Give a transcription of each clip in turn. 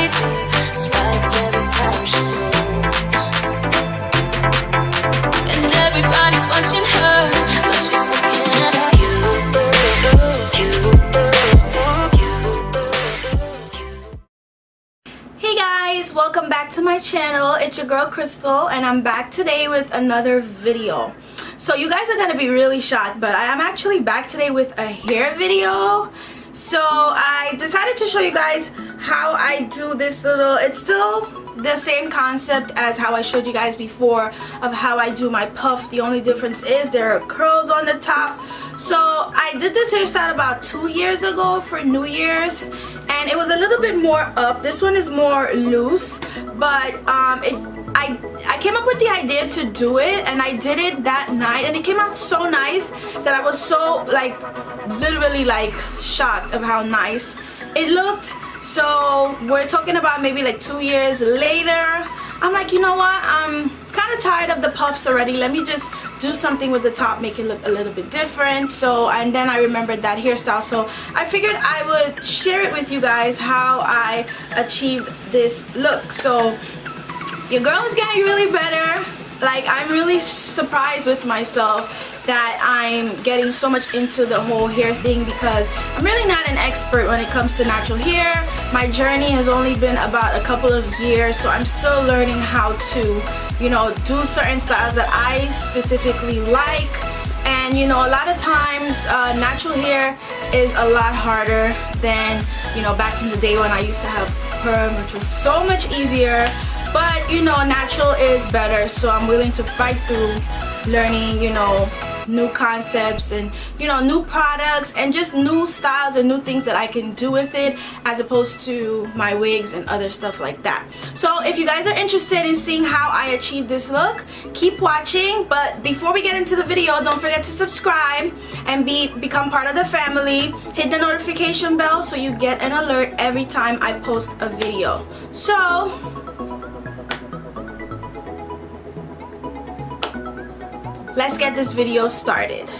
lightning strikes every time she moves. And everybody's watching her, but she's looking at you. Hey guys, welcome back to my channel. It's your girl Crystal, and I'm back today with another video. So you guys are gonna be really shocked, but I am actually back today with a hair video. So I decided to show you guys how I do this little, it's still the same concept as how I showed you guys before of how I do my puff. The only difference is there are curls on the top. So I did this hairstyle about 2 years ago for New Year's, and it was a little bit more up. This one is more loose, but I came up with the idea to do it, and I did it that night, and it came out so nice that I was so like literally like shocked of how nice it looked. So we're talking about maybe like 2 years later. I'm like, you know what, I'm kind of tired of the puffs already. Let me just do something with the top, make it look a little bit different. So, and then I remembered that hairstyle, so I figured I would share it with you guys how I achieved this look. So your girl is getting really better. Like, I'm really surprised with myself that I'm getting so much into the whole hair thing, because I'm really not an expert when it comes to natural hair. My journey has only been about a couple of years, so I'm still learning how to, you know, do certain styles that I specifically like. And you know, a lot of times natural hair is a lot harder than, you know, back in the day when I used to have perm, which was so much easier. But you know, natural is better, so I'm willing to fight through learning, you know, new concepts and, you know, new products and just new styles and new things that I can do with it, as opposed to my wigs and other stuff like that. So if you guys are interested in seeing how I achieve this look, keep watching. But before we get into the video, don't forget to subscribe and become part of the family. Hit the notification bell so you get an alert every time I post a video. So let's get this video started.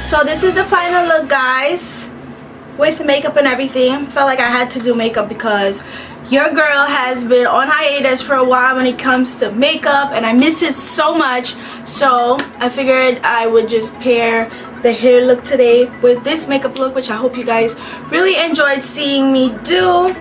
So this is the final look, guys, with makeup and everything. Felt like I had to do makeup because your girl has been on hiatus for a while when it comes to makeup, and I miss it so much. So I figured I would just pair the hair look today with this makeup look, which I hope you guys really enjoyed seeing me do.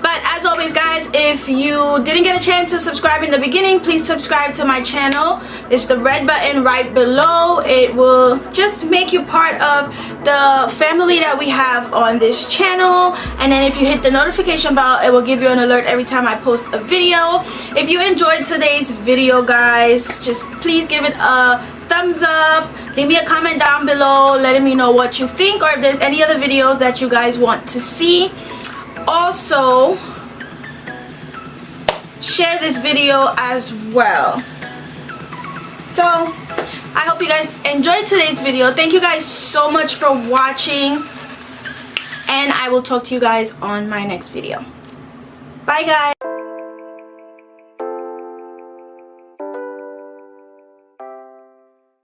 But as always, guys, if you didn't get a chance to subscribe in the beginning, please subscribe to my channel. It's the red button right below. It will just make you part of the family that we have on this channel. And then if you hit the notification bell, it will give you an alert every time I post a video. If you enjoyed today's video, guys, just please give it a thumbs up. Leave me a comment down below letting me know what you think, or if there's any other videos that you guys want to see. Also, share this video as well. So I hope you guys enjoyed today's video. Thank you guys so much for watching, and I will talk to you guys on my next video. Bye, guys.